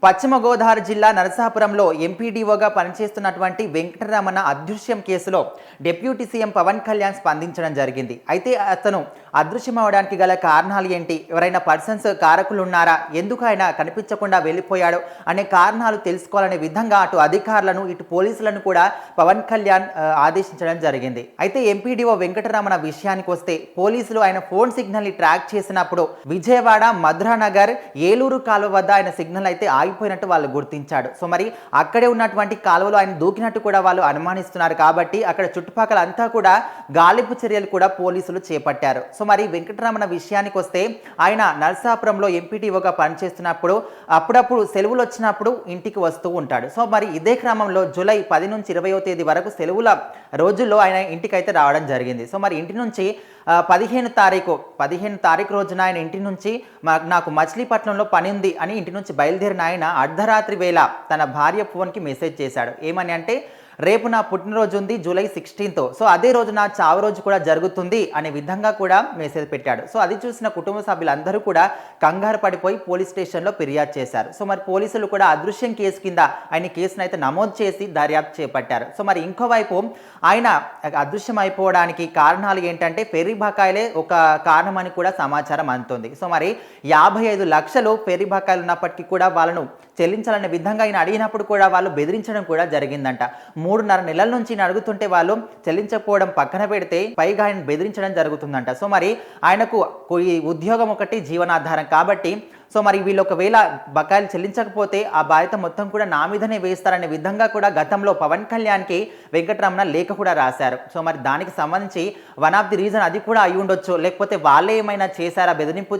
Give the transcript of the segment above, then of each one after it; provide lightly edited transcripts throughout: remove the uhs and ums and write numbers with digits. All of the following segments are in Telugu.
పశ్చిమ గోదావరి జిల్లా నరసాపురంలో ఎంపీడీఓగా పనిచేస్తున్నటువంటి వెంకటరమణ అదృశ్యం కేసులో డిప్యూటీ సీఎం పవన్ కళ్యాణ్ స్పందించడం జరిగింది. అయితే అతను అదృశ్యం అవడానికి గల కారణాలు ఏంటి, ఎవరైనా పర్సన్స్ కారకులు ఉన్నారా, ఎందుకు ఆయన కనిపించకుండా వెళ్ళిపోయాడు అనే కారణాలు తెలుసుకోవాలనే విధంగా అటు అధికారులను ఇటు పోలీసులను కూడా పవన్ కళ్యాణ్ ఆదేశించడం జరిగింది. అయితే ఎంపీడీఓ వెంకటరమణ విషయానికి వస్తే పోలీసులు ఆయన ఫోన్ సిగ్నల్ని ట్రాక్ చేసినప్పుడు విజయవాడ మధురానగర్ ఏలూరు కాలువ వద్ద ఆయన సిగ్నల్ అయితే ఆగిపోయినట్టు వాళ్ళు గుర్తించాడు. సో మరి అక్కడే ఉన్నటువంటి కాలువలో ఆయన దూకినట్టు కూడా వాళ్ళు అనుమానిస్తున్నారు. కాబట్టి అక్కడ చుట్టుపక్కల అంతా కూడా గాలింపు చర్యలు కూడా పోలీసులు చేపట్టారు. సో మరి వెంకటరమణ విషయానికి వస్తే ఆయన నరసాపురంలో ఎంపీటీఓగా పనిచేస్తున్నప్పుడు అప్పుడప్పుడు సెలవులు వచ్చినప్పుడు ఇంటికి వస్తూ ఉంటాడు. సో మరి ఇదే క్రమంలో జూలై 10 నుంచి 20వ తేదీ వరకు సెలవుల రోజుల్లో ఆయన ఇంటికైతే రావడం జరిగింది. సో మరి ఇంటి నుంచి 15 తారీఖు రోజున ఆయన ఇంటి నుంచి నాకు మచిలీపట్నంలో పని ఉంది అని ఇంటి నుంచి బయలుదేరిన ఆయన అర్ధరాత్రి వేళ తన భార్య ఫోన్కి మెసేజ్ చేశాడు. ఏమని అంటే, రేపు నా పుట్టినరోజు ఉంది జూలై 16th, సో అదే రోజు నా చావు రోజు కూడా జరుగుతుంది అనే విధంగా కూడా మెసేజ్ పెట్టాడు. సో అది చూసిన కుటుంబ సభ్యులందరూ కూడా కంగారు పడిపోయి పోలీస్ స్టేషన్లో ఫిర్యాదు చేశారు. సో మరి పోలీసులు కూడా అదృశ్యం కేసు కింద ఆయన కేసును అయితే నమోదు చేసి దర్యాప్తు చేపట్టారు. సో మరి ఇంకోవైపు ఆయన అదృశ్యం అయిపోవడానికి కారణాలు ఏంటంటే ఫెర్రీ బకాయిలే ఒక కారణమని కూడా సమాచారం అందుతుంది. సో మరి 55 లక్షలు ఫెర్రీ బకాయిలు ఉన్నప్పటికీ కూడా వాళ్ళను చెల్లించాలనే విధంగా ఆయన అడిగినప్పుడు కూడా వాళ్ళు బెదిరించడం కూడా జరిగిందంట. 3.5 నెలల నుంచి అడుగుతుంటే వాళ్ళు చెల్లించకపోవడం పక్కన పెడితే పైగా ఆయన బెదిరించడం జరుగుతుందంట. సో మరి ఆయనకు ఈ ఉద్యోగం ఒకటి జీవనాధారం కాబట్టి సో మరి వీళ్ళు ఒకవేళ బకాయిలు చెల్లించకపోతే ఆ బాధ్యత మొత్తం కూడా నా మీదనే వేస్తారనే విధంగా కూడా గతంలో పవన్ కళ్యాణ్కి వెంకటరమణ లేఖ కూడా రాశారు. సో మరి దానికి సంబంధించి వన్ ఆఫ్ ది రీజన్ అది కూడా అయి ఉండొచ్చు, లేకపోతే వాళ్ళే ఏమైనా చేశారా,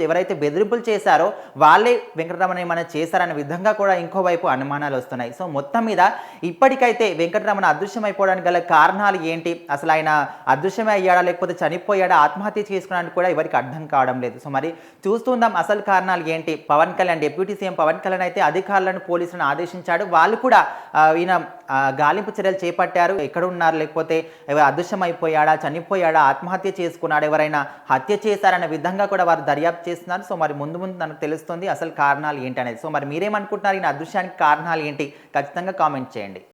ఎవరైతే బెదిరింపులు చేశారో వాళ్ళే వెంకటరమణ ఏమైనా చేశారనే విధంగా కూడా ఇంకోవైపు అనుమానాలు వస్తున్నాయి. సో మొత్తం మీద ఇప్పటికైతే వెంకటరమణ అదృశ్యం అయిపోవడానికి గల కారణాలు ఏంటి, అసలు ఆయన అదృశ్యమే అయ్యాడా లేకపోతే చనిపోయాడా, ఆత్మహత్య చేసుకోవడానికి కూడా ఎవరికి అర్థం కావడం లేదు. సో మరి చూస్తుందాం అసలు కారణాలు ఏంటి. పవన్ కళ్యాణ్ డిప్యూటీ సీఎం పవన్ కళ్యాణ్ అయితే అధికారులను పోలీసులను ఆదేశించాడు. వాళ్ళు కూడా ఈయన గాలింపు చర్యలు చేపట్టారు. ఎక్కడ ఉన్నారు, లేకపోతే అదృశ్యం అయిపోయాడా, చనిపోయాడా, ఆత్మహత్య చేసుకున్నాడు, ఎవరైనా హత్య చేశారనే విధంగా కూడా వారు దర్యాప్తు చేస్తున్నారు. సో మరి ముందు మనకు తెలుస్తుంది అసలు కారణాలు ఏంటి అనేది. సో మరి మీరేమనుకుంటున్నారు, ఈయన అదృశ్యానికి కారణాలు ఏంటి, ఖచ్చితంగా కామెంట్ చేయండి.